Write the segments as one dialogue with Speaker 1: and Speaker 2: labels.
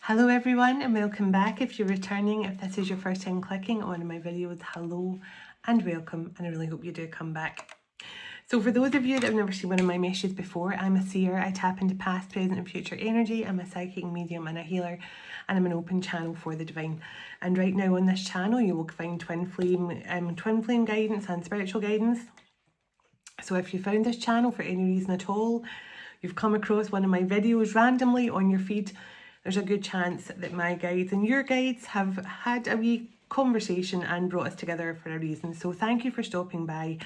Speaker 1: Hello everyone and welcome back. If you're returning, if this is your first time clicking on my videos, hello and welcome, and I really hope you do come back. So for those of you that have never seen one of my messages before, I'm a seer. I tap into past, present and future energy. I'm a psychic medium and a healer, and I'm an open channel for the divine. And right now on this channel you will find twin flame guidance and spiritual guidance. So if you found this channel for any reason at all, you've come across one of my videos randomly on your feed, there's a good chance that my guides and your guides have had a wee conversation and brought us together for a reason. So thank you for stopping by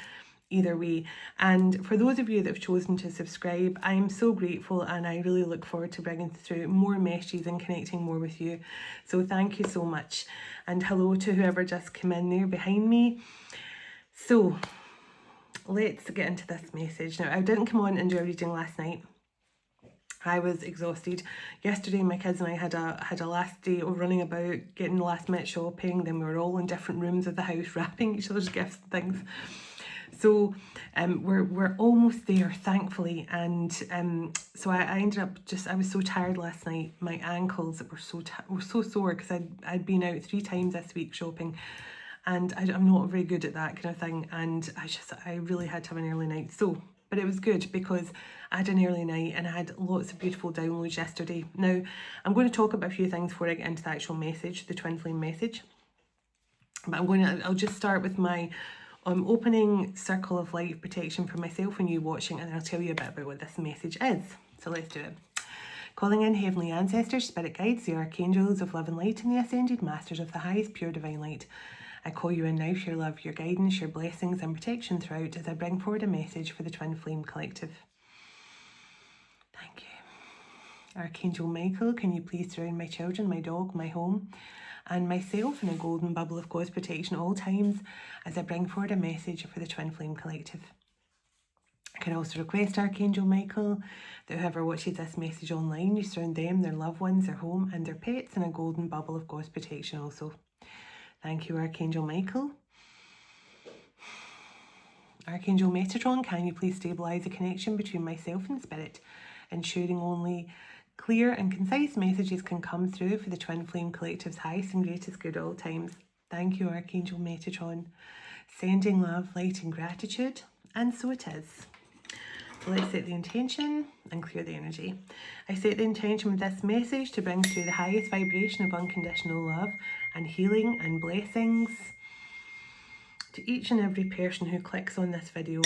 Speaker 1: either way. And for those of you that have chosen to subscribe, I am so grateful, and I really look forward to bringing through more messages and connecting more with you. So thank you so much. And hello to whoever just came in there behind me. So let's get into this message. Now, I didn't come on and do a reading last night. I was exhausted. Yesterday my kids and I had a last day of running about, getting last minute shopping. Then we were all in different rooms of the house wrapping each other's gifts and things. So we're almost there, thankfully. And so I ended up I was so tired last night. My ankles were so sore because I'd been out 3 times this week shopping, and I'm not very good at that kind of thing. And I really had to have an early night. But it was good because I had an early night and I had lots of beautiful downloads yesterday. Now, I'm going to talk about a few things before I get into the actual message, the twin flame message. But I'll just start with my opening circle of light protection for myself and you watching, and then I'll tell you a bit about what this message is. So let's do it. Calling in heavenly ancestors, spirit guides, the archangels of love and light, and the ascended masters of the highest pure divine light. I call you in now for your love, your guidance, your blessings and protection throughout as I bring forward a message for the Twin Flame Collective. Thank you. Archangel Michael, can you please surround my children, my dog, my home, and myself in a golden bubble of God's protection at all times as I bring forward a message for the Twin Flame Collective. I can also request, Archangel Michael, that whoever watches this message online, you surround them, their loved ones, their home and their pets in a golden bubble of God's protection also. Thank you, Archangel Michael. Archangel Metatron, can you please stabilise the connection between myself and spirit, ensuring only clear and concise messages can come through for the Twin Flame Collective's highest and greatest good at all times. Thank you, Archangel Metatron. Sending love, light and gratitude, and so it is. So let's set the intention and clear the energy. I set the intention with this message to bring through the highest vibration of unconditional love and healing and blessings to each and every person who clicks on this video.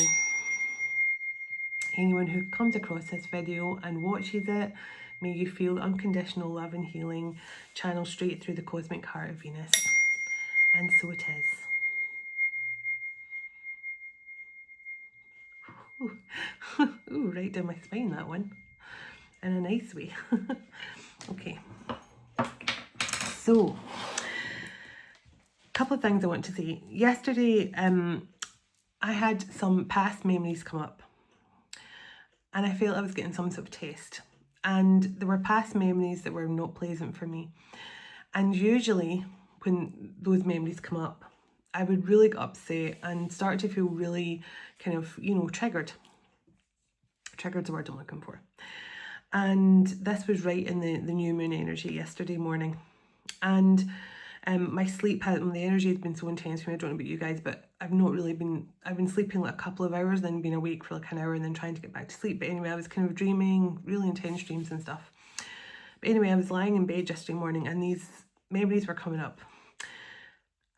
Speaker 1: Anyone who comes across this video and watches it, may you feel unconditional love and healing channel straight through the cosmic heart of Venus. And so it is. Ooh, right down my spine, that one. In a nice way. Okay. So, a couple of things I want to say. Yesterday, I had some past memories come up. And I felt I was getting some sort of test. And there were past memories that were not pleasant for me. And usually, when those memories come up, I would really get upset and start to feel really kind of, triggered. Triggered's the word I'm looking for. And this was right in the new moon energy yesterday morning. And my sleep the energy has been so intense for me. I don't know about you guys, but I've been sleeping like a couple of hours, then being awake for like an hour and then trying to get back to sleep. But anyway, I was kind of dreaming, really intense dreams and stuff. But anyway, I was lying in bed yesterday morning and these memories were coming up.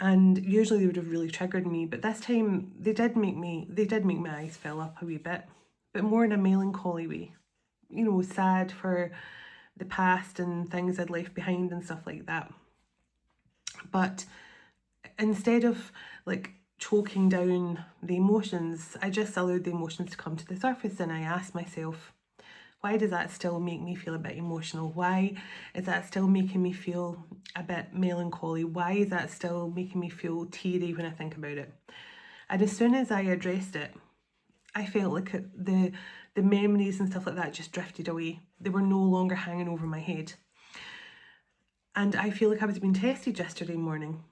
Speaker 1: And usually they would have really triggered me, but this time they did make my eyes fill up a wee bit, but more in a melancholy way. Sad for the past and things I'd left behind and stuff like that. But instead of like choking down the emotions, I just allowed the emotions to come to the surface, and I asked myself, why does that still make me feel a bit emotional? Why is that still making me feel a bit melancholy? Why is that still making me feel teary when I think about it? And as soon as I addressed it, I felt like the memories and stuff like that just drifted away. They were no longer hanging over my head. And I feel like I was being tested yesterday morning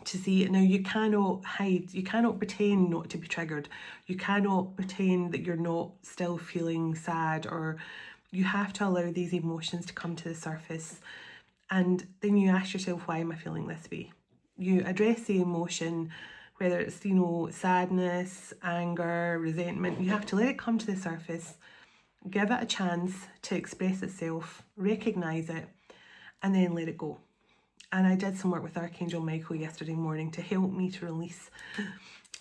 Speaker 1: to see, now you cannot hide, you cannot pretend not to be triggered. You cannot pretend that you're not still feeling sad or you have to allow these emotions to come to the surface, and then you ask yourself, why am I feeling this way? You address the emotion, whether it's, sadness, anger, resentment. You have to let it come to the surface, give it a chance to express itself, recognize it, and then let it go. And I did some work with Archangel Michael yesterday morning to help me to release,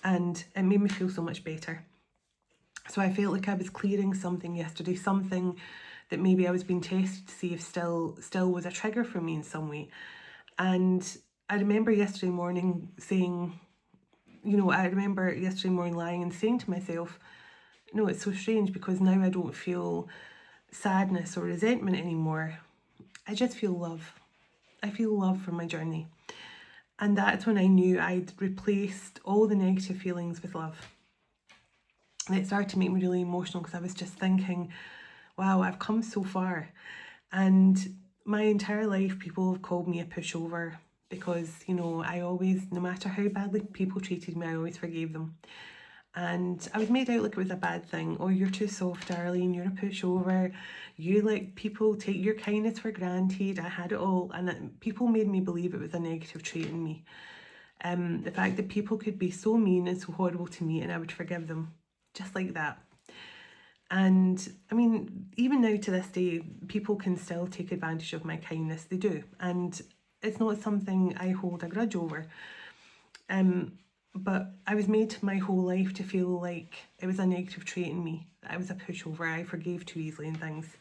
Speaker 1: and it made me feel so much better. So I felt like I was clearing something yesterday, something that maybe I was being tested to see if still was a trigger for me in some way. And I remember yesterday morning lying and saying to myself, no, it's so strange, because now I don't feel sadness or resentment anymore. I just feel love. I feel love for my journey. And that's when I knew I'd replaced all the negative feelings with love. And it started to make me really emotional, because I was just thinking, wow, I've come so far. And my entire life, people have called me a pushover, because, I always, no matter how badly people treated me, I always forgave them. And I was made out like it was a bad thing. Oh, you're too soft, darling, you're a pushover. You let people take your kindness for granted. I had it all. And people made me believe it was a negative trait in me. The fact that people could be so mean and so horrible to me and I would forgive them. Just like that. And I mean, even now to this day, people can still take advantage of my kindness. They do. And it's not something I hold a grudge over. But I was made my whole life to feel like it was a negative trait in me. I was a pushover. I forgave too easily and things.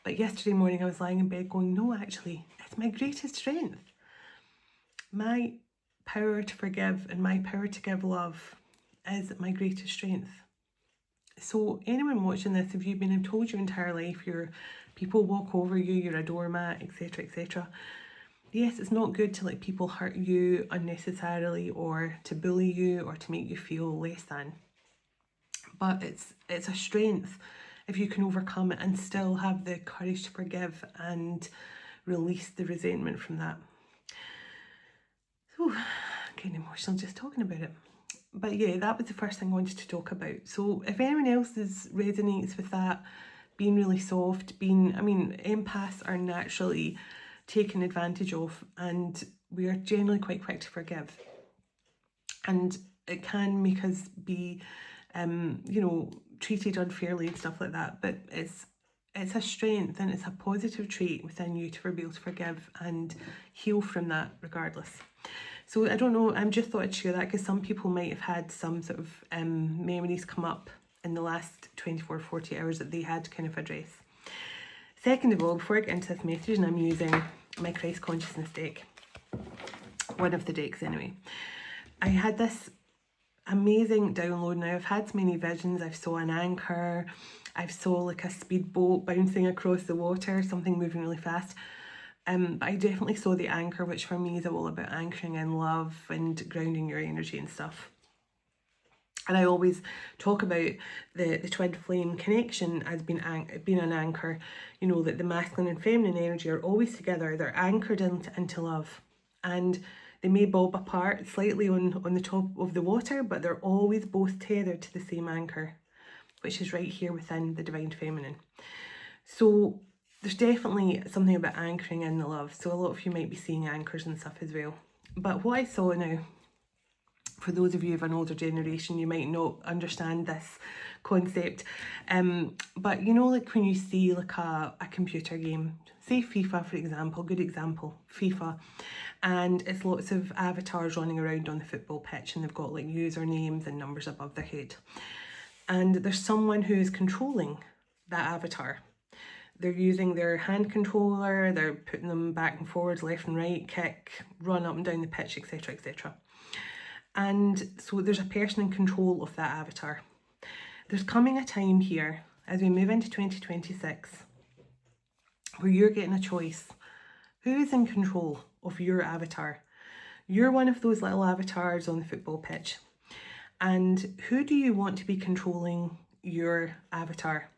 Speaker 1: But yesterday morning I was lying in bed going, no, actually, it's my greatest strength. My power to forgive and my power to give love is my greatest strength. So anyone watching this, if you've been told your entire life people walk over you, you're a doormat, etc., etc., yes, it's not good to let people hurt you unnecessarily or to bully you or to make you feel less than. But it's a strength if you can overcome it and still have the courage to forgive and release the resentment from that. So, I'm getting emotional just talking about it. But yeah, that was the first thing I wanted to talk about. So if anyone else resonates with that, being really soft, empaths are naturally taken advantage of, and we are generally quite quick to forgive. And it can make us be, treated unfairly and stuff like that. But it's a strength and it's a positive trait within you to be able to forgive and heal from that regardless. So I don't know, I just thought I'd share that because some people might have had some sort of memories come up in the last 24, 40 hours that they had to kind of address. Second of all, before I get into this message, and I'm using my Christ Consciousness deck, one of the decks anyway, I had this amazing download. Now I've had many visions. I've saw an anchor, I've saw like a speedboat bouncing across the water, something moving really fast. But I definitely saw the anchor, which for me is all about anchoring in love and grounding your energy and stuff. And I always talk about the twin flame connection as being an anchor, that the masculine and feminine energy are always together. They're anchored into love. And they may bob apart slightly on the top of the water, but they're always both tethered to the same anchor, which is right here within the divine feminine. So there's definitely something about anchoring in the love. So a lot of you might be seeing anchors and stuff as well. But what I saw now, for those of you of an older generation, you might not understand this concept. But like when you see like a computer game, say FIFA for example, good example, FIFA, and it's lots of avatars running around on the football pitch and they've got like usernames and numbers above their head. And there's someone who is controlling that avatar. They're using their hand controller, they're putting them back and forwards, left and right, kick, run up and down the pitch, etc., etc. And so there's a person in control of that avatar. There's coming a time here, as we move into 2026, where you're getting a choice. Who is in control of your avatar? You're one of those little avatars on the football pitch. And who do you want to be controlling your avatar?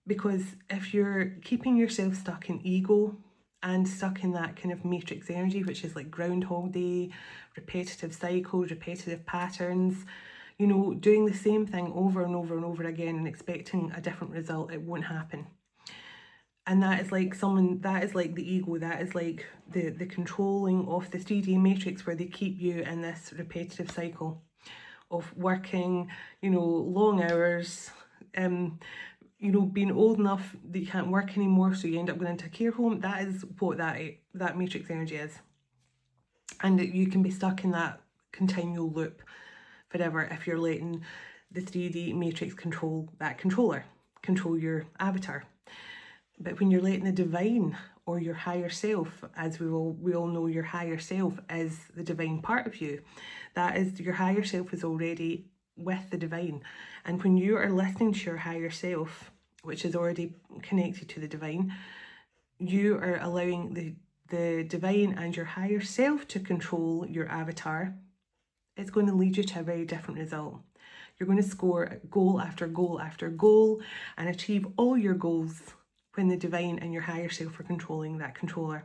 Speaker 1: Because if you're keeping yourself stuck in ego and stuck in that kind of matrix energy, which is like Groundhog Day, repetitive cycles, repetitive patterns, doing the same thing over and over and over again and expecting a different result, it won't happen. And that is like that is like the ego, that is like the controlling of the 3D matrix, where they keep you in this repetitive cycle of working, you know, long hours, you know, being old enough that you can't work anymore, so you end up going into a care home. That is what that matrix energy is. And you can be stuck in that continual loop forever if you're letting the 3D matrix control your avatar. But when you're letting the divine, or your higher self, as we all know, your higher self is the divine part of you. That is, your higher self is already with the divine. And when you are listening to your higher self, which is already connected to the divine, you are allowing the divine and your higher self to control your avatar. It's going to lead you to a very different result. You're going to score goal after goal after goal and achieve all your goals when the divine and your higher self are controlling that controller.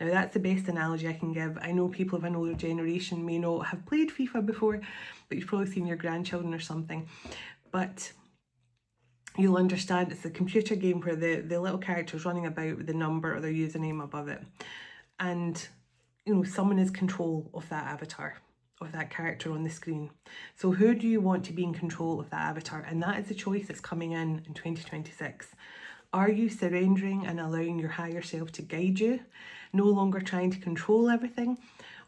Speaker 1: Now, that's the best analogy I can give. I know people of an older generation may not have played FIFA before, but you've probably seen your grandchildren or something. But you'll understand it's a computer game where the little character's running about with the number or their username above it. And, you know, someone is control of that avatar, of that character on the screen. So who do you want to be in control of that avatar? And that is the choice that's coming in 2026. Are you surrendering and allowing your higher self to guide you, no longer trying to control everything?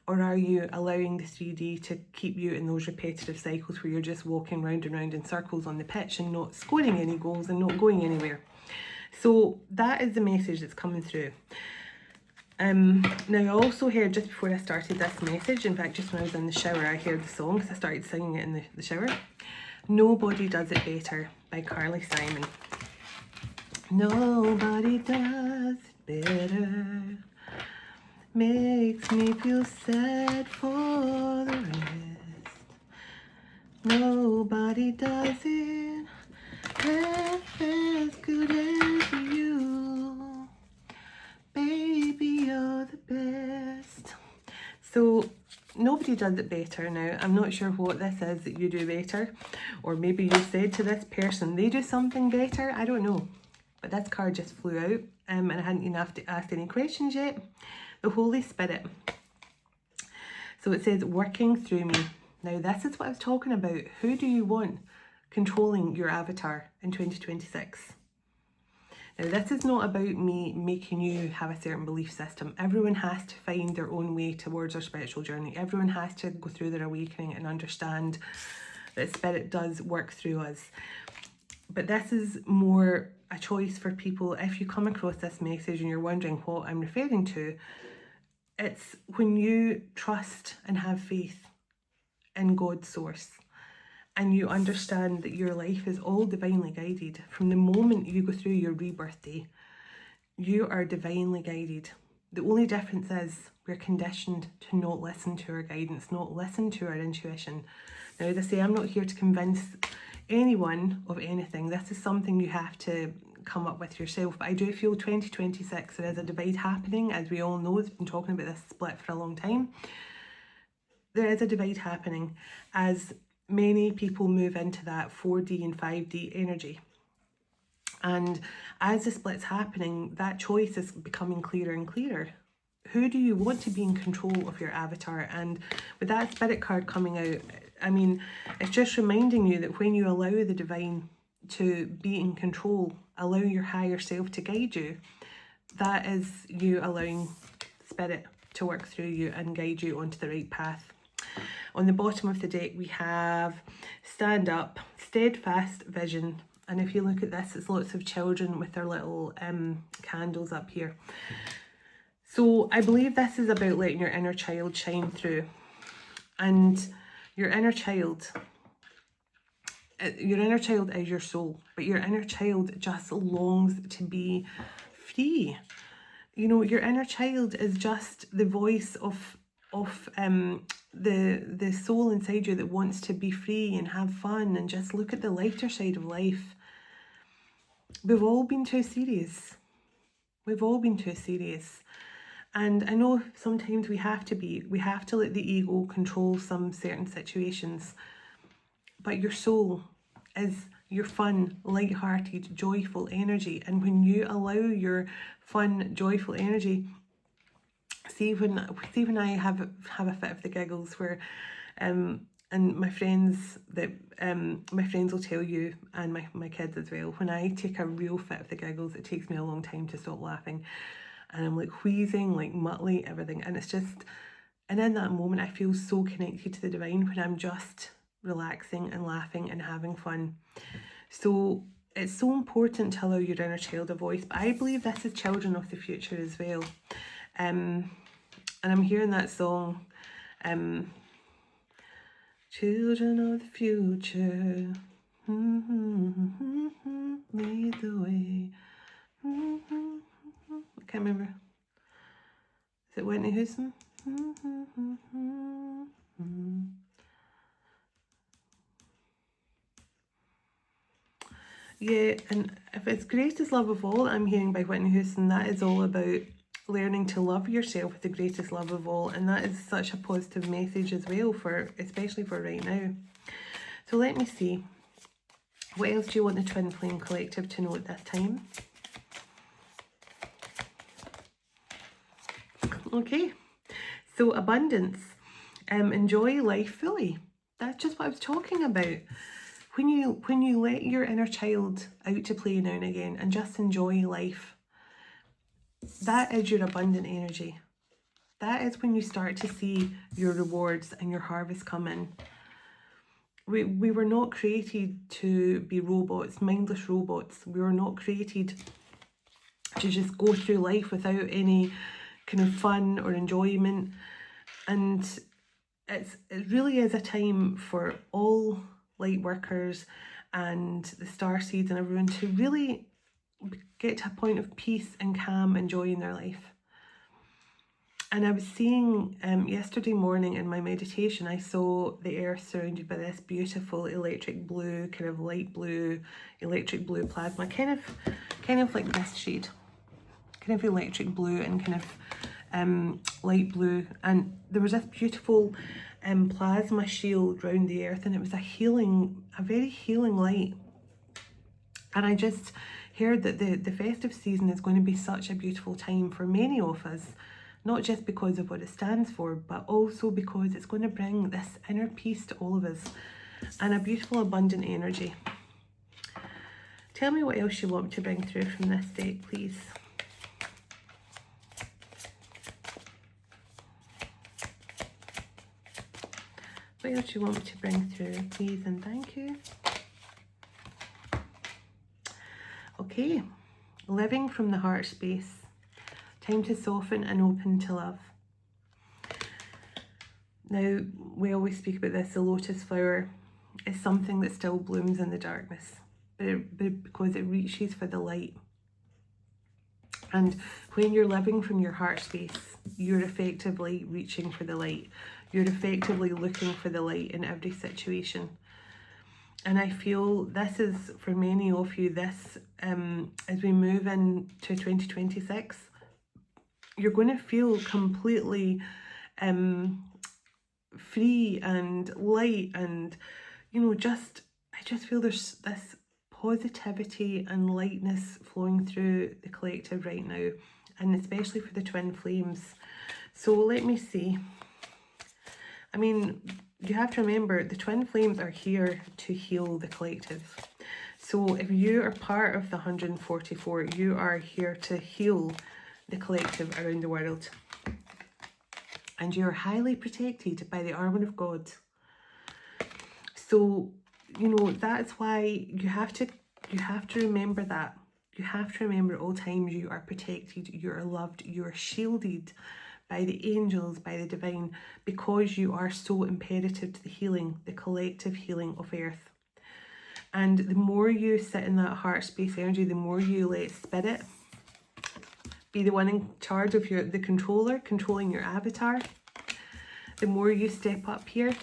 Speaker 1: Or are you allowing the 3D to keep you in those repetitive cycles where you're just walking round and round in circles on the pitch and not scoring any goals and not going anywhere? So that is the message that's coming through. Now, I also heard, just before I started this message, in fact just when I was in the shower, I heard the song because I started singing it in the shower. Nobody Does It Better by Carly Simon. Nobody does it better. Makes me feel sad for the rest. Nobody does it half as good as you. Baby, you're the best. So nobody does it better. Now, I'm not sure what this is that you do better, or maybe you said to this person they do something better. I don't know. But this card just flew out, and I hadn't even asked any questions yet. The Holy Spirit. So it says, working through me. Now, this is what I was talking about. Who do you want controlling your avatar in 2026? Now, this is not about me making you have a certain belief system. Everyone has to find their own way towards their spiritual journey. Everyone has to go through their awakening and understand that Spirit does work through us. But this is more a choice for people. If you come across this message and you're wondering what I'm referring to, it's when you trust and have faith in God's source, and you understand that your life is all divinely guided. From the moment you go through your rebirth day, you are divinely guided. The only difference is we're conditioned to not listen to our guidance, not listen to our intuition. Now, as I say, I'm not here to convince anyone of anything. This is something you have to come up with yourself. But I do feel 2026 there is a divide happening, as we all know. It's been talking about this split for a long time. There is a divide happening as many people move into that 4D and 5D energy. And as the split's happening, that choice is becoming clearer and clearer. Who do you want to be in control of your avatar? And with that Spirit card coming out, I mean, it's just reminding you that when you allow the divine to be in control, allow your higher self to guide you, that is you allowing Spirit to work through you and guide you onto the right path. On the bottom of the deck, we have Stand Up, Steadfast Vision. And if you look at this, it's lots of children with their little candles up here. So I believe this is about letting your inner child shine through. And your inner child is your soul, but your inner child just longs to be free. You know, your inner child is just the voice of the soul inside you that wants to be free and have fun and just look at the lighter side of life. We've all been too serious. We've all been too serious. And I know sometimes we have to let the ego control some certain situations. But your soul is your fun, light-hearted, joyful energy. And when you allow your fun, joyful energy, see when I have a fit of the giggles where and my friends will tell you, and my kids as well, when I take a real fit of the giggles, it takes me a long time to stop laughing, and I'm like wheezing, like muttly, everything, and it's just, and in that moment I feel so connected to the divine when I'm just relaxing and laughing and having fun. So it's so important to allow your inner child a voice, but I believe this is children of the future as well. And I'm hearing that song, children of the future, lead the way. I can't remember. Is it Whitney Houston? Yeah, and if it's greatest love of all I'm hearing by Whitney Houston, that is all about learning to love yourself with the greatest love of all, and that is such a positive message as well, for especially for right now. So let me see, what else do you want the Twin Flame Collective to know at this time? Okay, so abundance, enjoy life fully. That's just what I was talking about. When you let your inner child out to play now and again and just enjoy life, that is your abundant energy. That is when you start to see your rewards and your harvest come in. We were not created to be robots, mindless robots. We were not created to just go through life without any kind of fun or enjoyment. And it really is a time for all light workers and the starseeds and everyone to really get to a point of peace and calm and joy in their life. And I was seeing yesterday morning in my meditation, I saw the earth surrounded by this beautiful electric blue, kind of light blue, electric blue plasma, kind of like this shade, kind of electric blue and kind of light blue. And there was this beautiful plasma shield around the earth, and it was a very healing light. And I just heard that the festive season is going to be such a beautiful time for many of us, not just because of what it stands for, but also because it's going to bring this inner peace to all of us and a beautiful abundant energy. Tell me what else you want to bring through from this deck, please. What else do you want me to bring through, please, and thank you. Okay, living from the heart space. Time to soften and open to love. Now, we always speak about this, the lotus flower is something that still blooms in the darkness, but because it reaches for the light. And when you're living from your heart space, you're effectively reaching for the light. You're effectively looking for the light in every situation. And I feel this is, for many of you, this, as we move into 2026, you're going to feel completely free and light, and I just feel there's this positivity and lightness flowing through the collective right now, and especially for the twin flames. So let me see. I mean, you have to remember the twin flames are here to heal the collective. So if you are part of the 144, you are here to heal the collective around the world. And you're highly protected by the armor of God. So, that's why you have to remember that. You have to remember at all times you are protected, you are loved, you are shielded by the angels, by the divine, because you are so imperative to the healing, the collective healing of earth. And the more you sit in that heart space energy, the more you let spirit be the one in charge of the controller, controlling your avatar, the more you step up here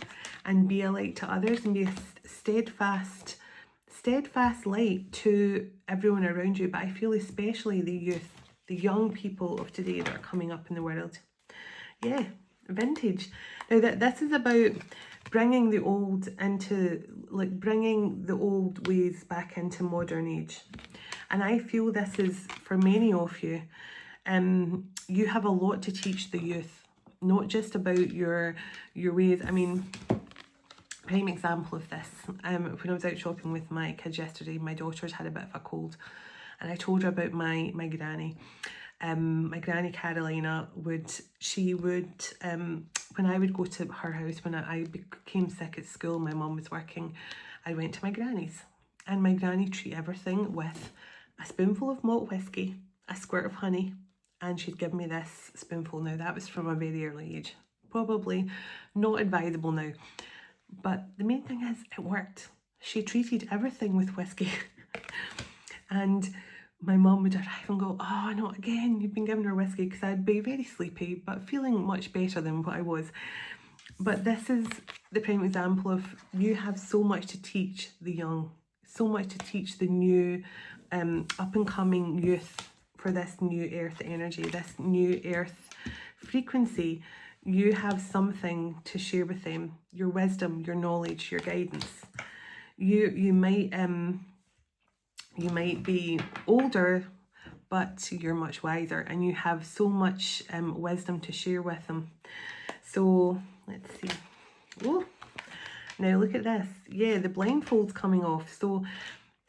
Speaker 1: and be a light to others and be a steadfast light to everyone around you. But I feel especially the youth, the young people of today that are coming up in the world. Yeah, vintage. Now that this is about bringing the old into, like bringing the old ways back into modern age. And I feel this is for many of you. You have a lot to teach the youth, not just about your ways. I mean, prime example of this, when I was out shopping with my kids yesterday, my daughter's had a bit of a cold, and I told her about my granny. My granny Carolina would, when I would go to her house, when I became sick at school, my mum was working, I went to my granny's, and my granny treated everything with a spoonful of malt whiskey, a squirt of honey, and she'd give me this spoonful. Now that was from a very early age, probably not advisable now, but the main thing is it worked. She treated everything with whiskey. And my mum would arrive and go, oh, not again, you've been giving her whiskey, because I'd be very sleepy, but feeling much better than what I was. But this is the prime example of, you have so much to teach the young, so much to teach the new, up and coming youth for this new earth energy, this new earth frequency. You have something to share with them, your wisdom, your knowledge, your guidance. You might be older, but you're much wiser, and you have so much wisdom to share with them. So let's see. Oh, now look at this. Yeah, the blindfold's coming off. So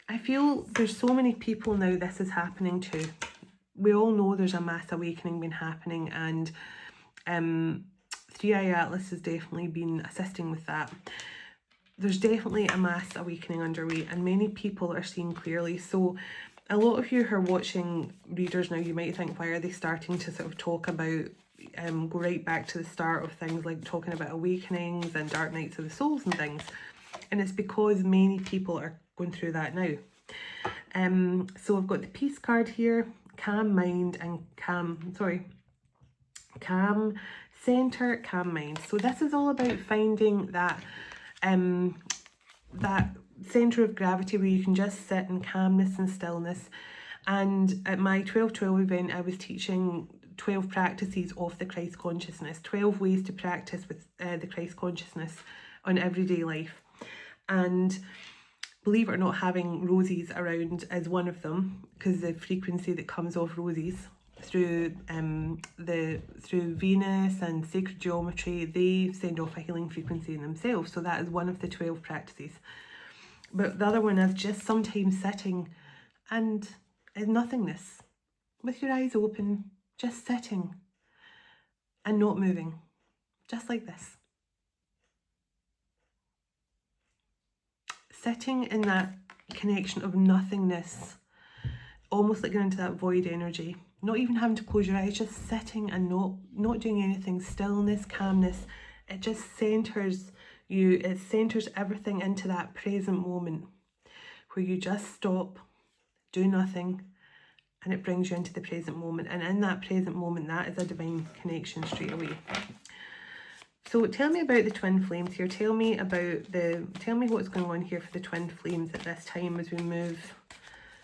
Speaker 1: I feel there's so many people now this is happening to. We all know there's a mass awakening been happening, and 3i Atlas has definitely been assisting with that. There's definitely a mass awakening underway, and many people are seeing clearly. So a lot of you who are watching readers now, you might think, why are they starting to sort of talk about, go right back to the start of things, like talking about awakenings and dark nights of the souls and things. And it's because many people are going through that now. So I've got the peace card here, calm mind and calm center, calm mind. So this is all about finding that that center of gravity where you can just sit in calmness and stillness. And at my 12/12 event, I was teaching 12 practices of the Christ consciousness, 12 ways to practice with the Christ consciousness on everyday life. And believe it or not, having roses around is one of them, because the frequency that comes off roses through through Venus and sacred geometry, they send off a healing frequency in themselves. So that is one of the 12 practices. But the other one is just sometimes sitting and in nothingness, with your eyes open, just sitting and not moving, just like this. Sitting in that connection of nothingness, almost like going into that void energy. Not even having to close your eyes, just sitting and not doing anything. Stillness, calmness. It just centers you. It centers everything into that present moment where you just stop, do nothing, and it brings you into the present moment. And in that present moment, that is a divine connection straight away. So tell me about the twin flames here. Tell me what's going on here for the twin flames at this time as we move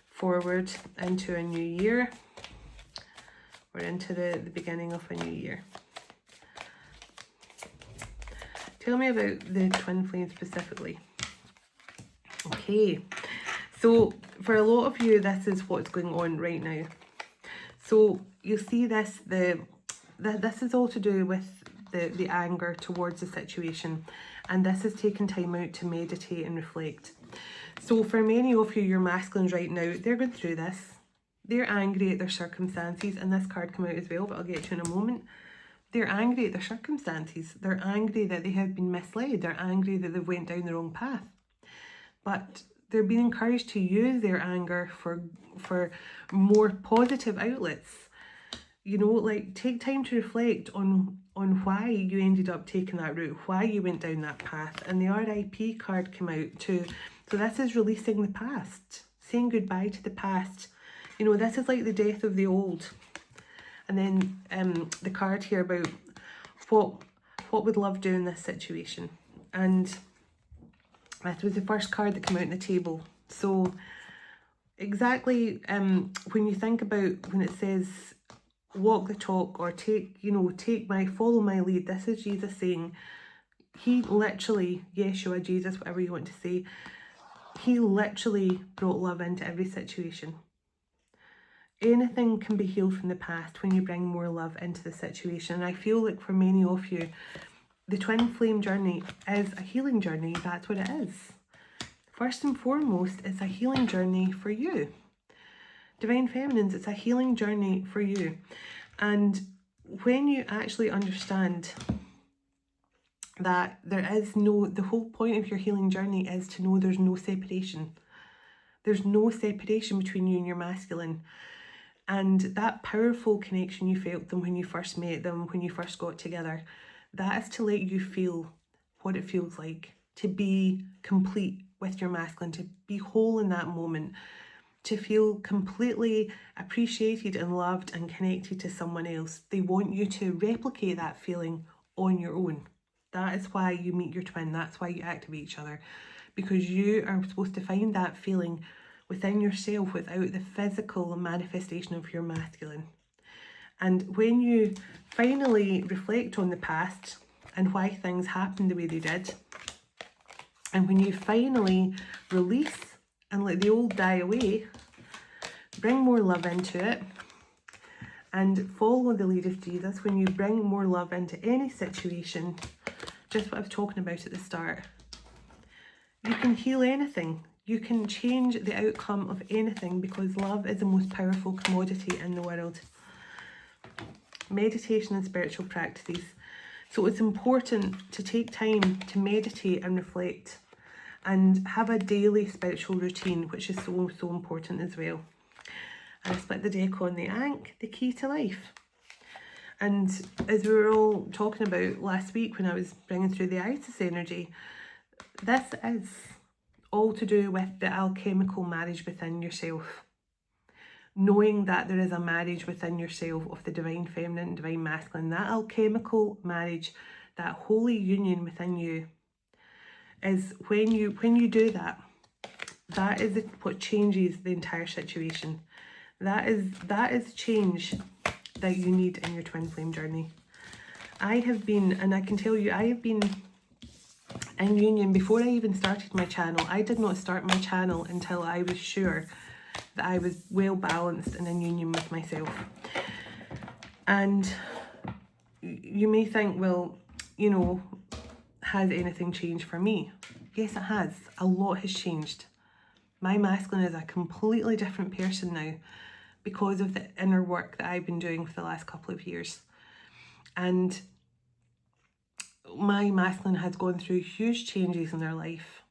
Speaker 1: forward into a new year. We're into the beginning of a new year. Tell me about the twin flames specifically. Okay, so for a lot of you, this is what's going on right now. So you see this, this is all to do with the anger towards the situation, and this is taking time out to meditate and reflect. So for many of you, your masculines right now, they're going through this. They're angry at their circumstances, and this card came out as well, but I'll get to in a moment. They're angry at their circumstances. They're angry that they have been misled. They're angry that they've went down the wrong path. But they're being encouraged to use their anger for more positive outlets. You know, like take time to reflect on why you ended up taking that route, why you went down that path. And the RIP card came out too. So this is releasing the past, saying goodbye to the past. You know, this is like the death of the old. And then the card here about what would love do in this situation. And that was the first card that came out on the table. So exactly when you think about when it says walk the talk or follow my lead. This is Jesus saying, he literally, Yeshua, Jesus, whatever you want to say, he literally brought love into every situation. Anything can be healed from the past when you bring more love into the situation. And I feel like for many of you, the twin flame journey is a healing journey. That's what it is. First and foremost, it's a healing journey for you. Divine Feminines, it's a healing journey for you. And when you actually understand that the whole point of your healing journey is to know there's no separation. There's no separation between you and your masculine. And that powerful connection you felt them when you first met them, when you first got together, that is to let you feel what it feels like to be complete with your masculine, to be whole in that moment, to feel completely appreciated and loved and connected to someone else. They want you to replicate that feeling on your own. That is why you meet your twin. That's why you activate each other, because you are supposed to find that feeling within yourself without the physical manifestation of your masculine. And when you finally reflect on the past and why things happened the way they did, and when you finally release and let the old die away, bring more love into it, and follow the lead of Jesus, when you bring more love into any situation, just what I was talking about at the start, you can heal anything. You can change the outcome of anything, because love is the most powerful commodity in the world. Meditation and spiritual practices. So it's important to take time to meditate and reflect and have a daily spiritual routine, which is so, so important as well. And I split the deck on the Ankh, the key to life. And as we were all talking about last week when I was bringing through the Isis energy, this is all to do with the alchemical marriage within yourself. Knowing that there is a marriage within yourself of the divine feminine and divine masculine, that alchemical marriage, that holy union within you, is when you do that, that is what changes the entire situation. That is change that you need in your twin flame journey. I have been, and I can tell you, I have been in union before I even started my channel. I did not start my channel until I was sure that I was well balanced and in union with myself. And you may think, well, has anything changed for me? Yes, it has. A lot has changed. My masculine is a completely different person now because of the inner work that I've been doing for the last couple of years. And my masculine has gone through huge changes in their life.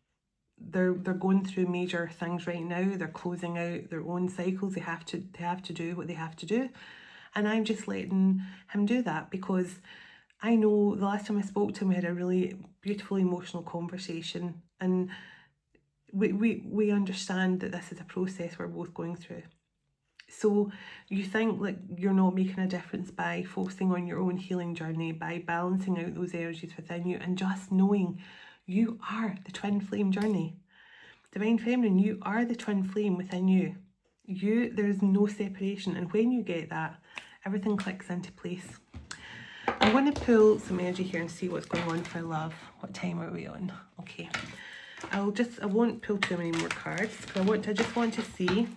Speaker 1: They're going through major things right now. They're closing out their own cycles. They have to do what they have to do. And I'm just letting him do that, because I know the last time I spoke to him, we had a really beautiful emotional conversation, and we understand that this is a process we're both going through. So you think like you're not making a difference by focusing on your own healing journey, by balancing out those energies within you, and just knowing you are the twin flame journey. Divine Feminine, you are the twin flame within you. There's no separation, and when you get that, everything clicks into place. I'm going to pull some energy here and see what's going on for love. What time are we on? Okay. I won't pull too many more cards, because I just want to see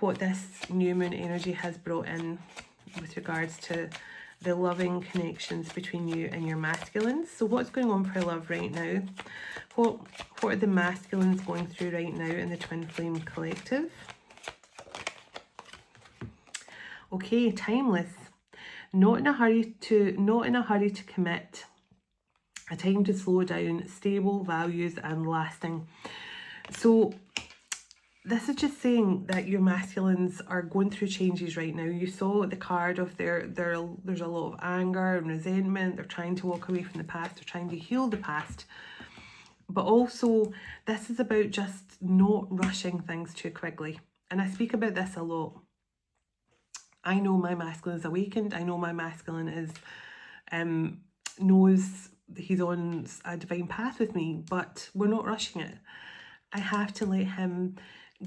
Speaker 1: what this new moon energy has brought in with regards to the loving connections between you and your masculines. So what's going on for love right now? What are the masculines going through right now in the twin flame collective? Okay, timeless. Not in a hurry to commit. A time to slow down, stable values and lasting. So this is just saying that your masculines are going through changes right now. You saw the card of there's a lot of anger and resentment. They're trying to walk away from the past. They're trying to heal the past. But also, this is about just not rushing things too quickly. And I speak about this a lot. I know my masculine is awakened. I know my masculine is knows he's on a divine path with me, but we're not rushing it. I have to let him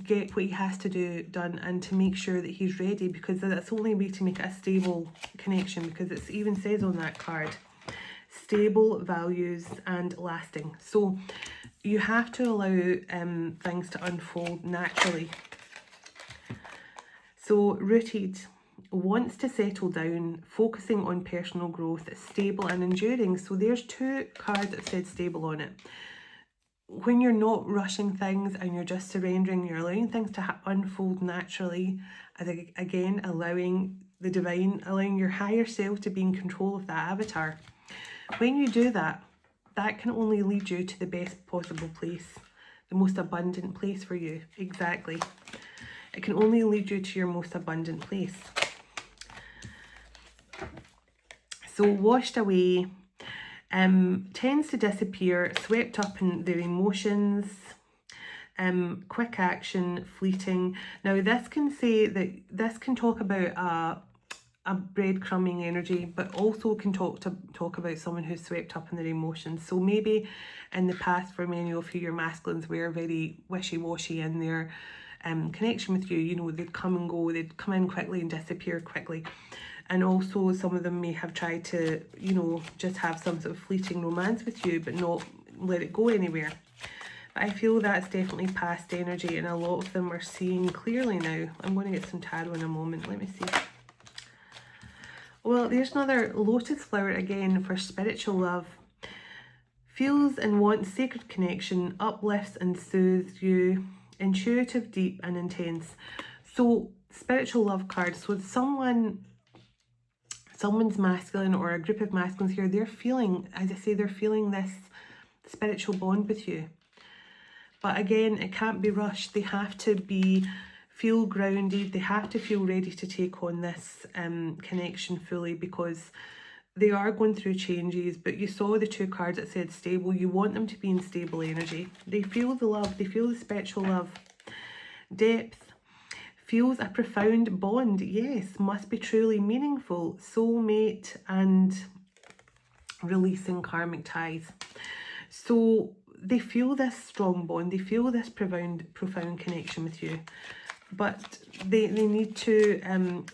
Speaker 1: get what he has to do done and to make sure that he's ready, because that's the only way to make it a stable connection, because it even says on that card, stable, values and lasting. So you have to allow things to unfold naturally. So rooted, wants to settle down, focusing on personal growth, stable and enduring. So there's two cards that said stable on it. When you're not rushing things and you're just surrendering, you're allowing things to unfold naturally, again, allowing the divine, allowing your higher self to be in control of that avatar. When you do that, that can only lead you to the best possible place, the most abundant place for you. Exactly. It can only lead you to your most abundant place. So washed away, tends to disappear, swept up in their emotions, quick action, fleeting. Now this can say that this can talk about a breadcrumbing energy, but also can talk about someone who's swept up in their emotions. So maybe in the past, for many of you, your masculines were very wishy-washy in their connection with you. You know, they'd come and go, they'd come in quickly and disappear quickly. And also some of them may have tried to, you know, just have some sort of fleeting romance with you, but not let it go anywhere. But I feel that's definitely past energy, and a lot of them are seeing clearly now. I'm going to get some tarot in a moment. Let me see. Well, there's another lotus flower again for spiritual love. Feels and wants sacred connection, uplifts and soothes you, intuitive, deep and intense. So spiritual love cards. So someone's masculine or a group of masculines here, they're feeling, as I say, they're feeling this spiritual bond with you. But again, it can't be rushed. They have to feel grounded. They have to feel ready to take on this connection fully, because they are going through changes. But you saw the two cards that said stable. You want them to be in stable energy. They feel the love. They feel the spiritual love. Depth. Feels a profound bond. Yes, must be truly meaningful. Soulmate and releasing karmic ties. So they feel this strong bond. They feel this profound connection with you. But they need to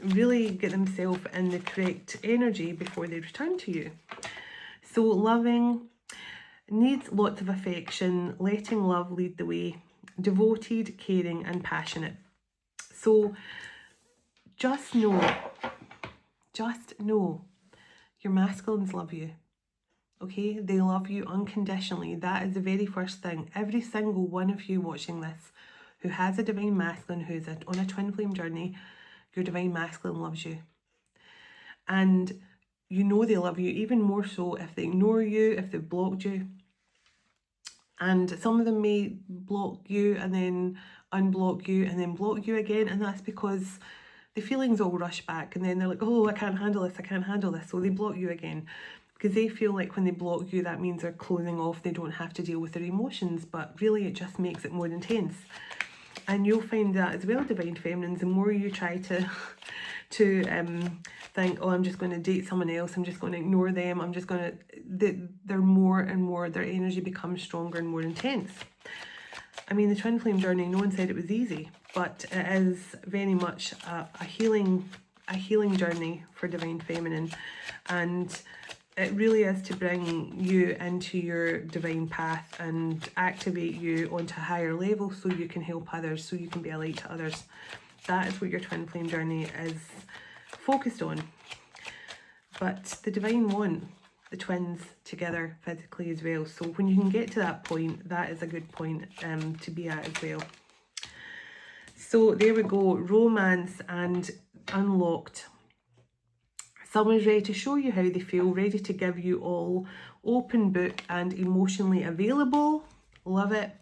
Speaker 1: really get themselves in the correct energy before they return to you. So loving, needs lots of affection, letting love lead the way, devoted, caring and passionate. So just know your masculines love you. Okay, they love you unconditionally. That is the very first thing. Every single one of you watching this who has a divine masculine, who's on a twin flame journey, your divine masculine loves you. And you know they love you even more so if they ignore you, if they've blocked you. And some of them may block you and then unblock you and then block you again, and that's because the feelings all rush back, and then they're like, oh, I can't handle this, so they block you again, because they feel like when they block you, that means they're closing off, they don't have to deal with their emotions, but really it just makes it more intense. And you'll find that as well, divine feminines, the more you try to think, oh, I'm just going to date someone else, I'm just going to ignore them, I'm just going to, they're more and more, their energy becomes stronger and more intense. I mean, the twin flame journey, no one said it was easy, but it is very much a healing journey for divine feminine, and it really is to bring you into your divine path and activate you onto a higher level so you can help others, so you can be a light to others. That is what your twin flame journey is focused on. But the divine want the twins together physically as well. So when you can get to that point, that is a good point to be at as well. So there we go, romance and unlocked. Someone's ready to show you how they feel, ready to give you all, open book and emotionally available. Love it.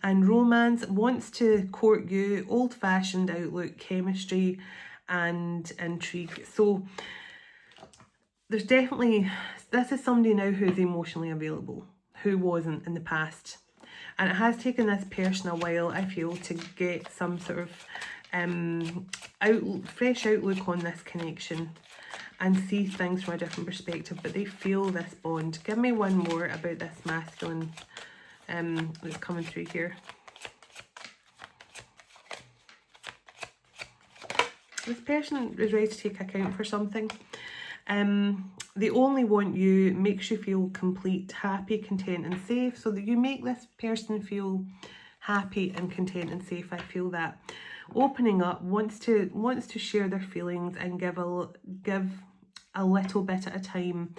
Speaker 1: And romance, wants to court you, old-fashioned outlook, chemistry and intrigue. So there's definitely, this is somebody now who's emotionally available, who wasn't in the past. And it has taken this person a while, I feel, to get some sort of fresh outlook on this connection and see things from a different perspective, but they feel this bond. Give me one more about this masculine that's coming through here. This person is ready to take account for something. They only want you, makes you feel complete, happy, content and safe, so that you make this person feel happy and content and safe. I feel that. Opening up, wants to share their feelings and give a little bit at a time.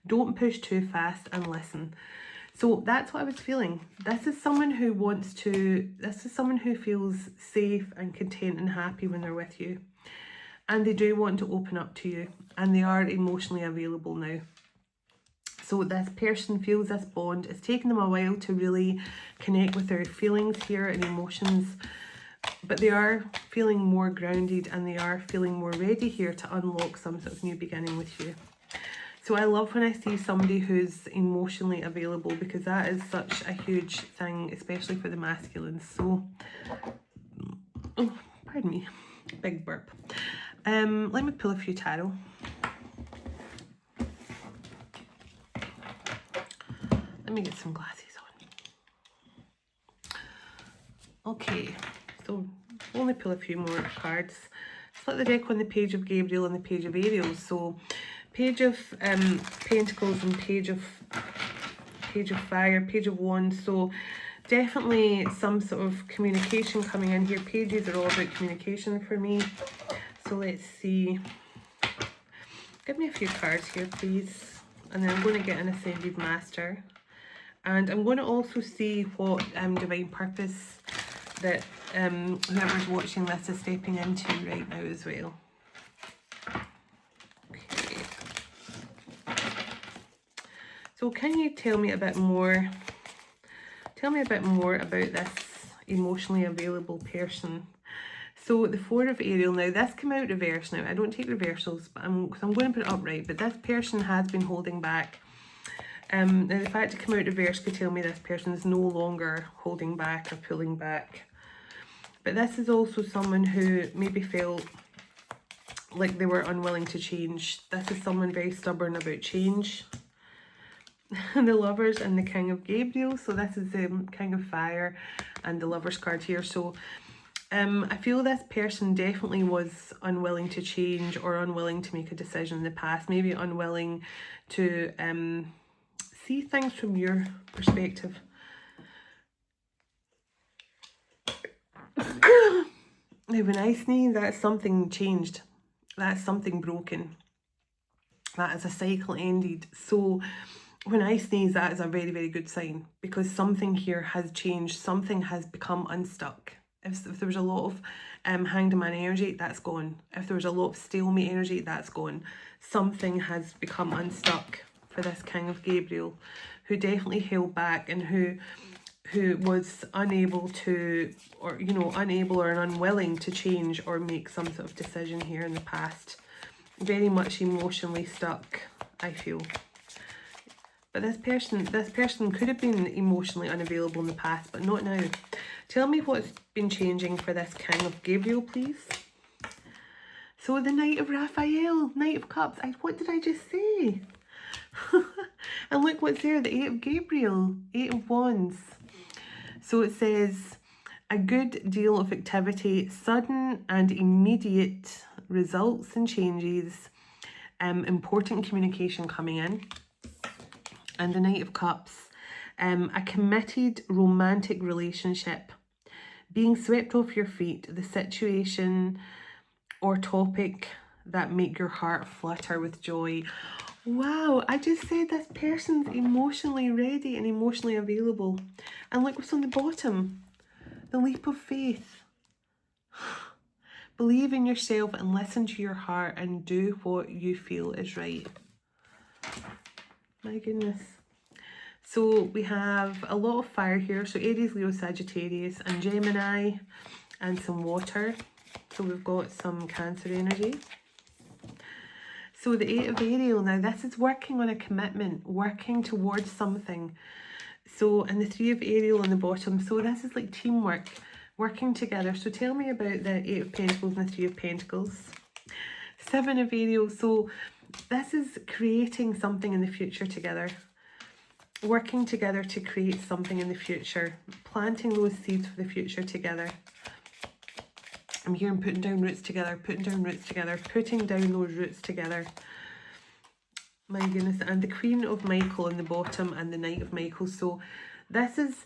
Speaker 1: Don't push too fast and listen. So that's what I was feeling. This is someone who feels safe and content and happy when they're with you. And they do want to open up to you, and they are emotionally available now. So this person feels this bond. It's taken them a while to really connect with their feelings here and emotions, but they are feeling more grounded and they are feeling more ready here to unlock some sort of new beginning with you. So I love when I see somebody who's emotionally available, because that is such a huge thing, especially for the masculines. So, oh, pardon me, big burp. Let me pull a few tarot. Let me get some glasses on. Okay, so only pull a few more cards. Split the deck on the Page of Gabriel and the Page of Ariel. So Page of Pentacles and Page of Fire, Page of Wands. So definitely some sort of communication coming in here. Pages are all about communication for me. So let's see. Give me a few cards here, please. And then I'm going to get an Ascended Master. And I'm going to also see what divine purpose that whoever's watching this is stepping into right now as well. Okay. So can you tell me a bit more? Tell me a bit more about this emotionally available person. So the Four of Ariel, now this came out reverse. Now I don't take reversals, but I'm going to put it upright. But this person has been holding back. Now the fact it came out reverse could tell me this person is no longer holding back or pulling back. But this is also someone who maybe felt like they were unwilling to change. This is someone very stubborn about change. The Lovers and the King of Gabriel. So this is the King of Fire and the Lovers card here. So I feel this person definitely was unwilling to change or unwilling to make a decision in the past. Maybe unwilling to see things from your perspective. Now when I sneeze, that's something changed. That's something broken. That is a cycle ended. So when I sneeze, that is a very, very good sign, because something here has changed. Something has become unstuck. If there was a lot of hanged man energy, that's gone. If there was a lot of stalemate energy, that's gone. Something has become unstuck for this King of Gabriel, who definitely held back and who was unable to, or unable or unwilling to change or make some sort of decision here in the past. Very much emotionally stuck, I feel. But this person could have been emotionally unavailable in the past, but not now. Tell me what's been changing for this King of Gabriel, please. So the Knight of Raphael, Knight of Cups. What did I just say? And look what's there, the 8 of Gabriel, 8 of Wands. So it says, a good deal of activity, sudden and immediate results and changes, important communication coming in. And the Knight of Cups, a committed romantic relationship, being swept off your feet, the situation or topic that make your heart flutter with joy. Wow, I just said this person's emotionally ready and emotionally available. And look what's on the bottom, the leap of faith. Believe in yourself and listen to your heart and do what you feel is right. My goodness. So we have a lot of fire here. So Aries, Leo, Sagittarius and Gemini, and some water. So we've got some Cancer energy. So the 8 of Ariel, now this is working on a commitment, working towards something. So, and the 3 of Ariel on the bottom. So this is like teamwork, working together. So tell me about the 8 of Pentacles and the 3 of Pentacles. 7 of Ariel. So this is creating something in the future together. Working together to create something in the future. Planting those seeds for the future together. I'm hearing putting down roots together, putting down roots together, putting down those roots together. My goodness. And the Queen of Michael in the bottom and the Knight of Michael. So this is,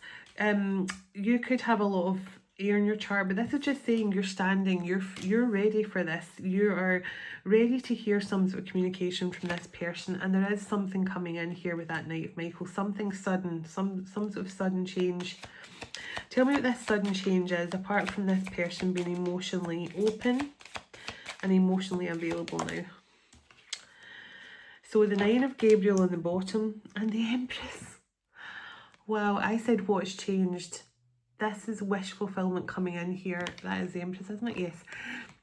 Speaker 1: you could have a lot of air in your chart, but this is just saying you're standing, you're ready for this. You are ready to hear some sort of communication from this person, and there is something coming in here with that Knight of Michael, something sudden, some sort of sudden change. Tell me what this sudden change is, apart from this person being emotionally open and emotionally available now. So the Nine of Gabriel on the bottom and the Empress. Wow, I said what's changed. This is wish fulfillment coming in here. That is the Empress, isn't it? Yes.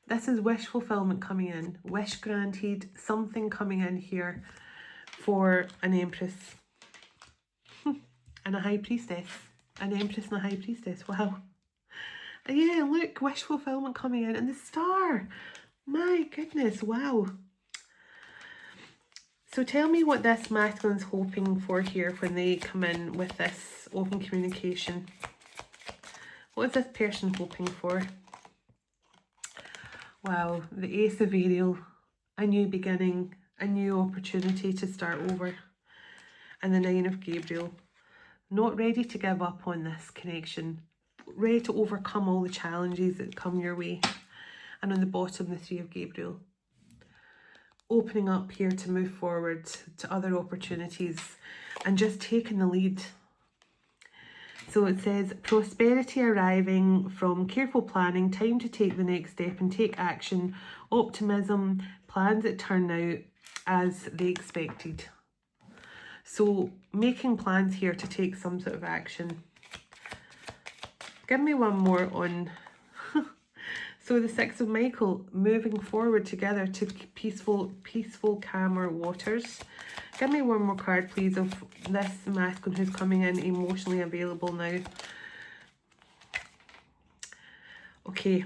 Speaker 1: This is wish fulfillment coming in. Wish granted. Something coming in here for an Empress. And a High Priestess. An Empress and a High Priestess. Wow. Yeah, look. Wish fulfillment coming in. And the Star. My goodness. Wow. So tell me what this masculine's hoping for here when they come in with this open communication. What is this person hoping for? Wow, the Ace of Ariel, a new beginning, a new opportunity to start over. And the Nine of Gabriel, not ready to give up on this connection, ready to overcome all the challenges that come your way. And on the bottom, the Three of Gabriel, opening up here to move forward to other opportunities and just taking the lead. So it says, prosperity arriving from careful planning, time to take the next step and take action, optimism, plans that turn out as they expected. So making plans here to take some sort of action. Give me one more on... So the Six of Michael, moving forward together to peaceful, calmer waters. Give me one more card, please, of this masculine who's coming in emotionally available now. Okay,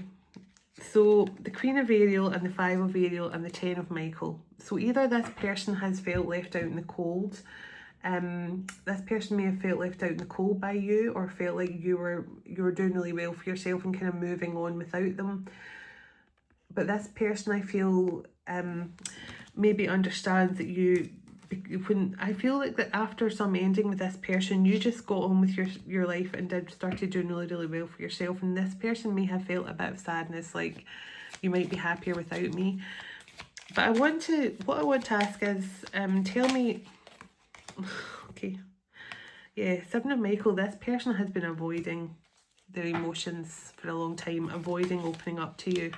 Speaker 1: so the Queen of Ariel and the Five of Ariel and the Ten of Michael. So either this person has felt left out in the cold. This person may have felt left out in the cold by you, or felt like you were doing really well for yourself and kind of moving on without them. But this person, I feel, maybe understands that I feel like that after some ending with this person, you just got on with your life and started doing really, really well for yourself. And this person may have felt a bit of sadness, like you might be happier without me. But what I want to ask is, tell me. Okay, yeah, Seven of Michael, this person has been avoiding their emotions for a long time, avoiding opening up to you.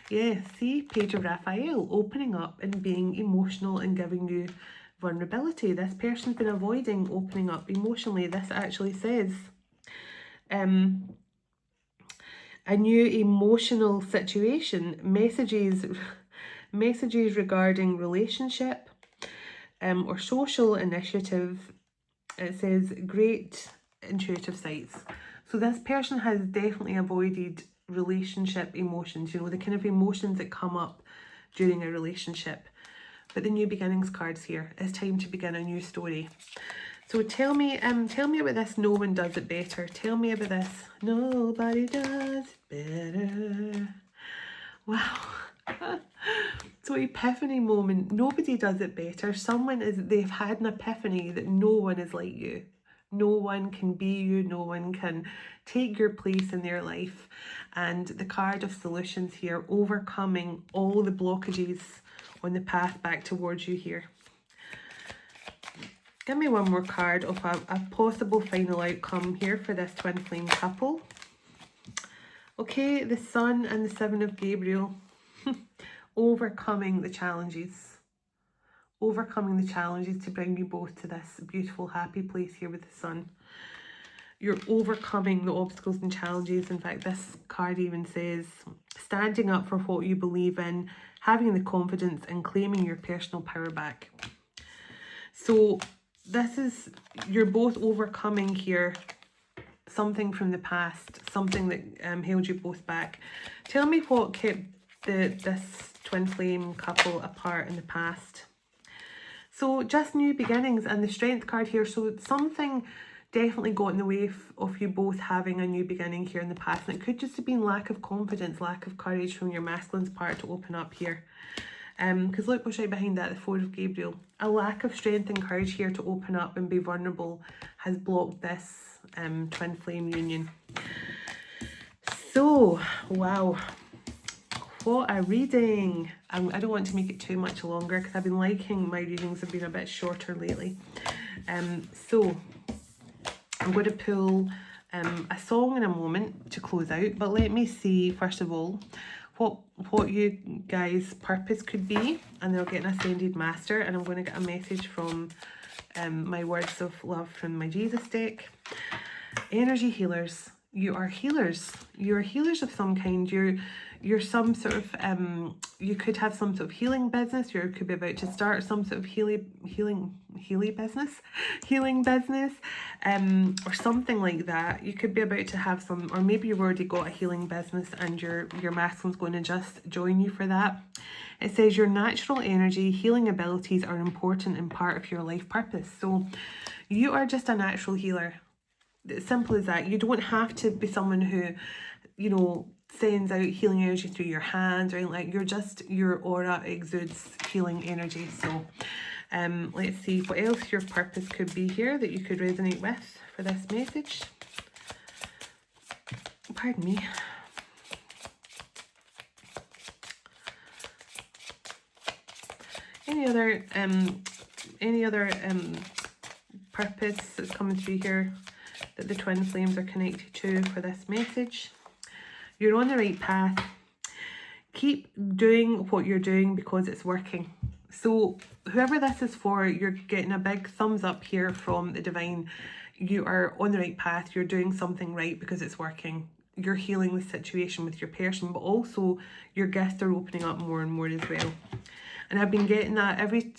Speaker 1: Yeah, see, Page of Raphael, opening up and being emotional and giving you vulnerability. This person's been avoiding opening up emotionally. This actually says a new emotional situation, messages regarding relationship, or social initiative. It says great intuitive sights. So this person has definitely avoided relationship emotions, you know, the kind of emotions that come up during a relationship. But the new beginnings cards here. It's time to begin a new story. So tell me about this. No one does it better. Tell me about this. Nobody does it better. Wow. So epiphany moment. Nobody does it better. They've had an epiphany that no one is like you. No one can be you. No one can take your place in their life. And the card of solutions here, overcoming all the blockages on the path back towards you here. Give me one more card of a possible final outcome here for this twin flame couple. Okay, the Sun and the Seven of Gabriel. Overcoming the challenges. Overcoming the challenges to bring you both to this beautiful, happy place here with the Sun. You're overcoming the obstacles and challenges. In fact, this card even says standing up for what you believe in, having the confidence and claiming your personal power back. So you're both overcoming here something from the past, something that held you both back. Tell me what kept this twin flame couple apart in the past. So just new beginnings and the Strength card here. So something definitely got in the way of you both having a new beginning here in the past. And it could just have been lack of confidence, lack of courage from your masculine's part to open up here. Because look what's right behind that, the Four of Gabriel. A lack of strength and courage here to open up and be vulnerable has blocked this twin flame union. So, wow. What a reading. I don't want to make it too much longer because I've been liking my readings have been a bit shorter lately. So I'm going to pull a song in a moment to close out, but let me see first of all what you guys' purpose could be, and then I'll get an ascended master, and I'm going to get a message from my words of love from my Jesus deck. Energy healers. You are healers. You're healers of some kind. You're some sort of you could have some sort of healing business. You could be about to start some sort of healing business, or something like that. You could be about to have some, or maybe you've already got a healing business and your masculine's going to just join you for that. It says your natural energy, healing abilities are important and part of your life purpose. So you are just a natural healer. It's simple as that. You don't have to be someone who, you know, sends out healing energy through your hands or anything like. You're just, your aura exudes healing energy. So let's see what else your purpose could be here that you could resonate with for this message. Pardon me. Any other purpose that's coming through here that the twin flames are connected to for this message? You're on the right path. Keep doing what you're doing because it's working. So whoever this is for, you're getting a big thumbs up here from the divine. You are on the right path. You're doing something right because it's working. You're healing the situation with your person, but also your gifts are opening up more and more as well. And I've been getting that every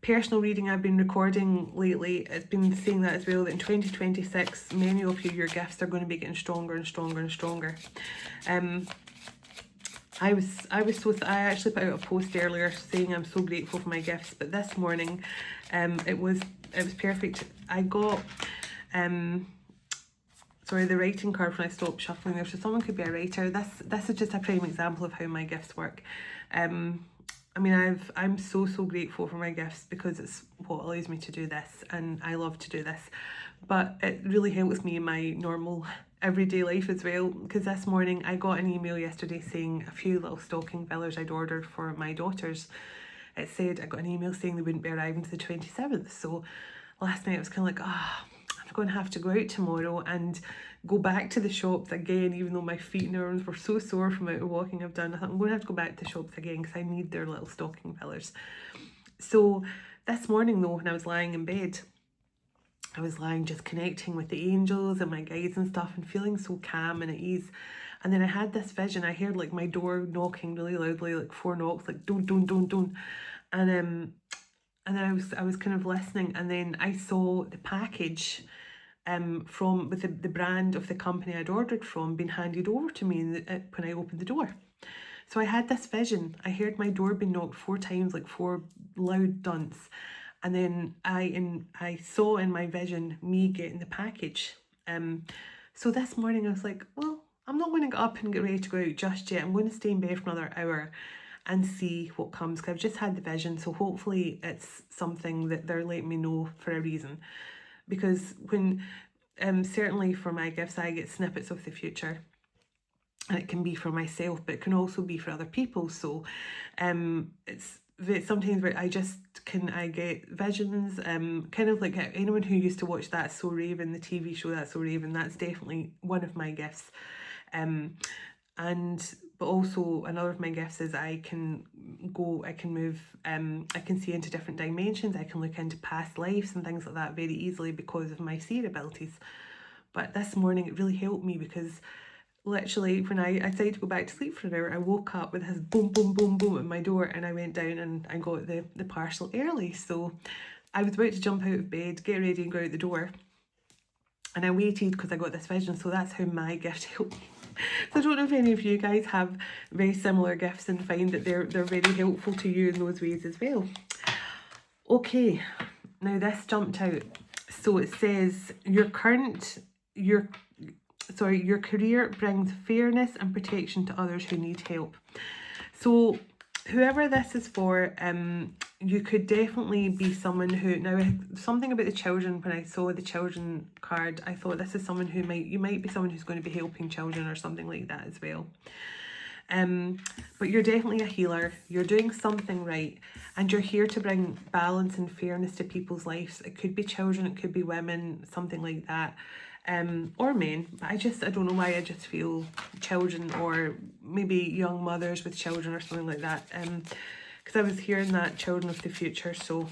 Speaker 1: personal reading I've been recording lately. It's been saying that as well, that in 2026 many of you, your gifts are going to be getting stronger and stronger and stronger. I actually put out a post earlier saying I'm so grateful for my gifts, but this morning it was perfect. I got sorry, the writing card when I stopped shuffling there, so someone could be a writer. This is just a prime example of how my gifts work. I mean, I'm so grateful for my gifts because it's what allows me to do this, and I love to do this. But it really helps me in my normal everyday life as well, because this morning I got an email yesterday saying a few little stocking fillers I'd ordered for my daughters. It said I got an email saying they wouldn't be arriving to the 27th. So last night I was kind of like, I'm going to have to go out tomorrow and go back to the shops again, even though my feet and arms were so sore from out of walking I've done. I thought I'm going to have to go back to the shops again because I need their little stocking fillers. So this morning though, when I was lying in bed, I was lying just connecting with the angels and my guides and stuff and feeling so calm and at ease. And then I had this vision. I heard like my door knocking really loudly, like 4 knocks, like don't. And then I was kind of listening, and then I saw the package with the brand of the company I'd ordered from being handed over to me when I opened the door. So I had this vision. I heard my door being knocked 4 times, like 4 loud dunts. And then I saw in my vision me getting the package. So this morning I was like, well, I'm not going to get up and get ready to go out just yet. I'm going to stay in bed for another hour and see what comes, because I've just had the vision. So hopefully it's something that they're letting me know for a reason. Because when, certainly for my gifts, I get snippets of the future. And it can be for myself, but it can also be for other people. So it's sometimes where I get visions, kind of like anyone who used to watch That's So Raven, the TV show That's So Raven, that's definitely one of my gifts. But also another of my gifts is I can move, I can see into different dimensions. I can look into past lives and things like that very easily because of my seer abilities. But this morning it really helped me, because literally when I decided to go back to sleep for an hour, I woke up with this boom, boom, boom, boom at my door, and I went down and I got the parcel early. So I was about to jump out of bed, get ready and go out the door. And I waited because I got this vision. So that's how my gift helped me. So I don't know if any of you guys have very similar gifts and find that they're very helpful to you in those ways as well. Okay, now this jumped out. So it says your career brings fairness and protection to others who need help. So whoever this is for, you could definitely be someone who, now something about the children, when I saw the children card, I thought this is someone who you might be someone who's going to be helping children or something like that as well. But you're definitely a healer, you're doing something right, and you're here to bring balance and fairness to people's lives. It could be children, it could be women, something like that, or men, but I don't know why I just feel children, or maybe young mothers with children or something like that, because I was hearing that children of the future. So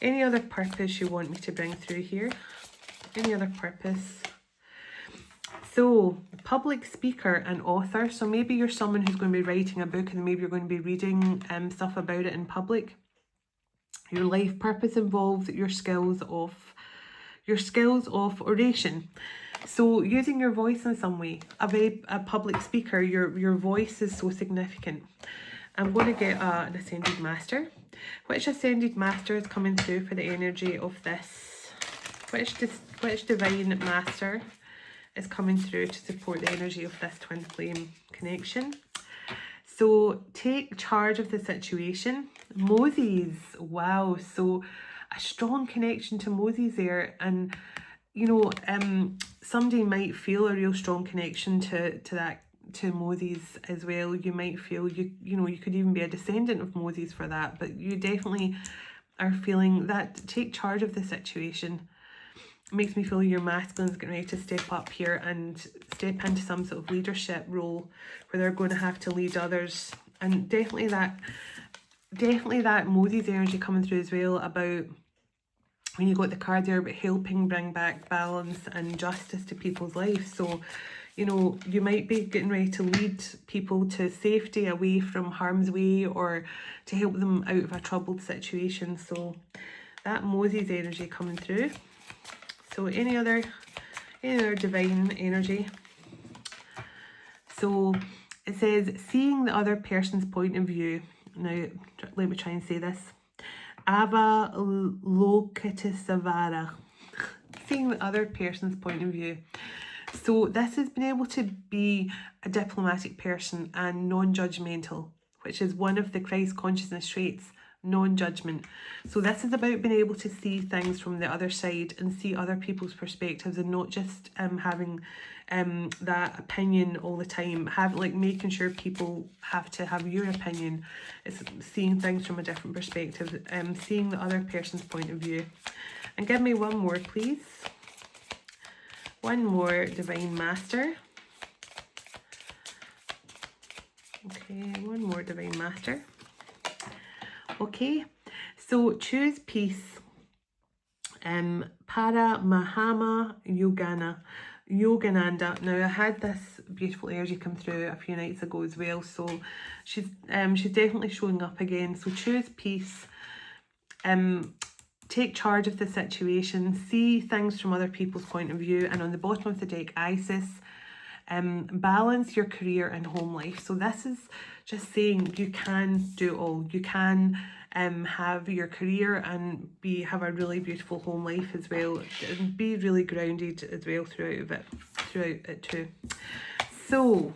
Speaker 1: any other purpose you want me to bring through here? Any other purpose? So, public speaker and author. So maybe you're someone who's going to be writing a book, and maybe you're going to be reading stuff about it in public. Your life purpose involves your skills of oration. So using your voice in some way. A public speaker, your voice is so significant. I'm going to get an Ascended Master. Which Ascended Master is coming through for the energy of this? Which Divine Master is coming through to support the energy of this twin flame connection? So take charge of the situation. Moses, wow, so a strong connection to Moses there, and you know, somebody might feel a real strong connection to Moses as well. You might feel you could even be a descendant of Moses for that, but you definitely are feeling that take charge of the situation. It makes me feel your masculine's getting ready to step up here and step into some sort of leadership role where they're going to have to lead others. And definitely that Moses energy coming through as well, about when you got the card there about helping bring back balance and justice to people's lives. So, you know, you might be getting ready to lead people to safety, away from harm's way, or to help them out of a troubled situation. So that Moses energy coming through. So any other divine energy. So it says seeing the other person's point of view. Now let me try and say this. Avalokitesvara. Seeing the other person's point of view. So this has been able to be a diplomatic person and non-judgmental, which is one of the Christ consciousness traits. Non-judgment. So this is about being able to see things from the other side and see other people's perspectives, and not just having that opinion all the time. Making sure people have to have your opinion. It's seeing things from a different perspective, seeing the other person's point of view. And give me one more, please. One more Divine Master. Okay, one more Divine Master. Okay, so choose peace. Paramahama Yogananda. Now I had this beautiful energy come through a few nights ago as well, so she's definitely showing up again. So choose peace. Take charge of the situation. See things from other people's point of view. And on the bottom of the deck, Isis. Balance your career and home life. So this is just saying you can do it all. You can have your career and have a really beautiful home life as well, and be really grounded as well throughout it too. So,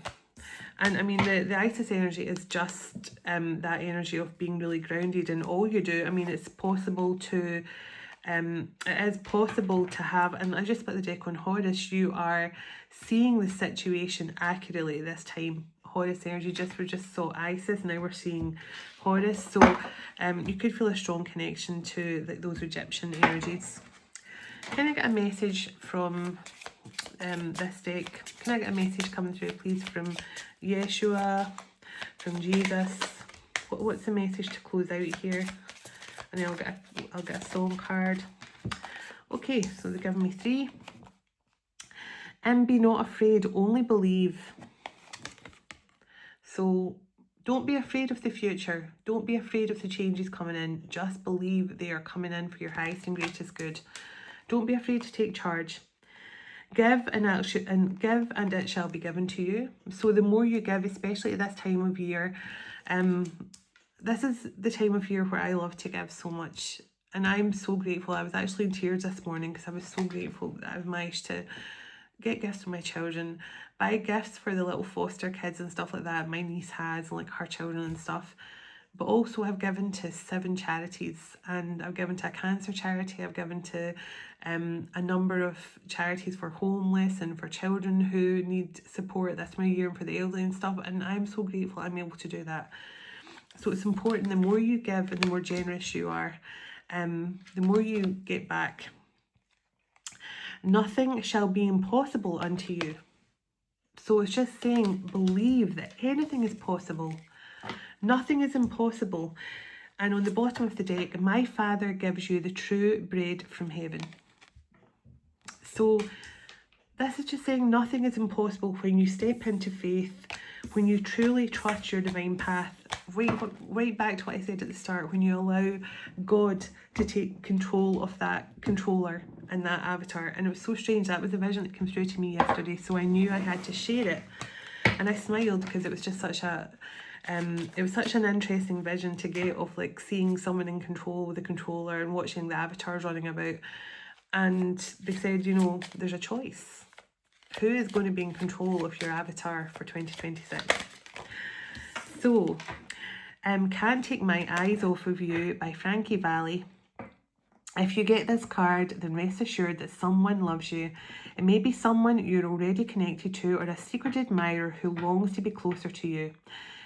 Speaker 1: and I mean the Isis energy is just that energy of being really grounded in all you do. I mean, it's possible to it is possible to have, and I just put the deck on Horus, you are seeing the situation accurately this time. Horus energy, we just saw Isis, now we're seeing Horus. So you could feel a strong connection to those Egyptian energies. Can I get a message from this deck? Can I get a message coming through, please, from Yeshua, from Jesus? What's the message to close out here? And then I'll get a song card. Okay, so they're giving me 3. And be not afraid, only believe. So don't be afraid of the future. Don't be afraid of the changes coming in. Just believe they are coming in for your highest and greatest good. Don't be afraid to take charge. Give and it shall be given to you. So the more you give, especially at this time of year, this is the time of year where I love to give so much. And I'm so grateful. I was actually in tears this morning because I was so grateful that I've managed to get gifts for my children, buy gifts for the little foster kids and stuff like that my niece has, like her children and stuff. But also I've given to 7 charities, and I've given to a cancer charity, I've given to a number of charities for homeless and for children who need support this time of year and for the elderly and stuff, and I'm so grateful I'm able to do that. So it's important, the more you give and the more generous you are, the more you get back. Nothing shall be impossible unto you. So it's just saying, believe that anything is possible. Nothing is impossible. And on the bottom of the deck, my Father gives you the true bread from heaven. So this is just saying nothing is impossible when you step into faith, when you truly trust your divine path. Right back to what I said at the start, when you allow God to take control of that controller and that avatar. And it was so strange, that was the vision that came through to me yesterday, so I knew I had to share it. And I smiled because it was just such a it was such an interesting vision to get, of like seeing someone in control with the controller and watching the avatars running about. And they said, you know, there's a choice. Who is going to be in control of your avatar for 2026? So, Can't Take My Eyes Off of You by Frankie Valli. If you get this card, then rest assured that someone loves you. It may be someone you're already connected to, or a secret admirer who longs to be closer to you.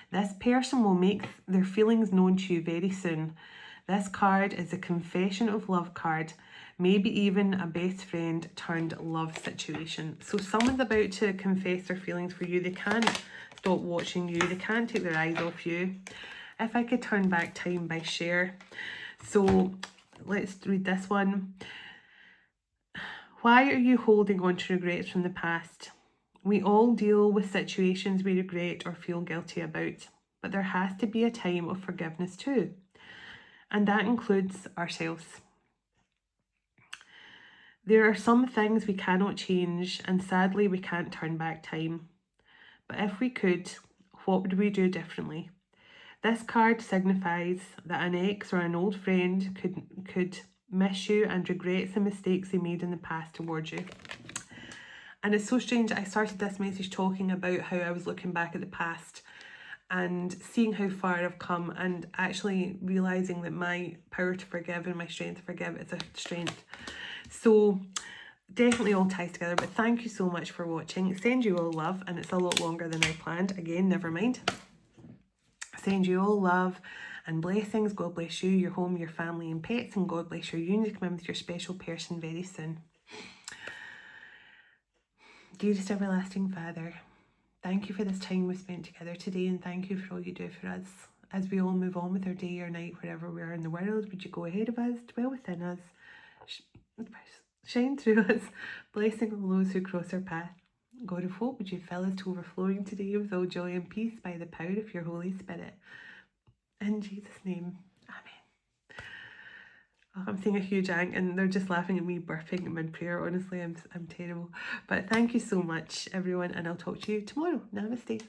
Speaker 1: This person will make their feelings known to you very soon. This card is a confession of love card, maybe even a best friend turned love situation. So someone's about to confess their feelings for you. They can't stop watching you. They can't take their eyes off you. If I Could Turn Back Time by Cher. So let's read this one. Why are you holding on to regrets from the past? We all deal with situations we regret or feel guilty about, but there has to be a time of forgiveness too, and that includes ourselves. There are some things we cannot change, and sadly we can't turn back time. But if we could, what would we do differently? This card signifies that an ex or an old friend could miss you and regrets the mistakes they made in the past towards you. And it's so strange, I started this message talking about how I was looking back at the past and seeing how far I've come, and actually realising that my power to forgive and my strength to forgive is a strength. So definitely all ties together, but thank you so much for watching. Send you all love, and it's a lot longer than I planned. Again, never mind. Send you all love and blessings. God bless you, your home, your family and pets, and God bless your union to come in with your special person very soon. Dearest everlasting Father, thank you for this time we've spent together today, and thank you for all you do for us. As we all move on with our day or night, wherever we are in the world, would you go ahead of us, dwell within us, shine through us, blessing all those who cross our path. God of hope, would you fill us to overflowing today with all joy and peace by the power of your Holy Spirit. In Jesus' name, amen. Oh, I'm seeing a huge ang, and they're just laughing at me burping in mid-prayer. Honestly, I'm terrible. But thank you so much, everyone, and I'll talk to you tomorrow. Namaste.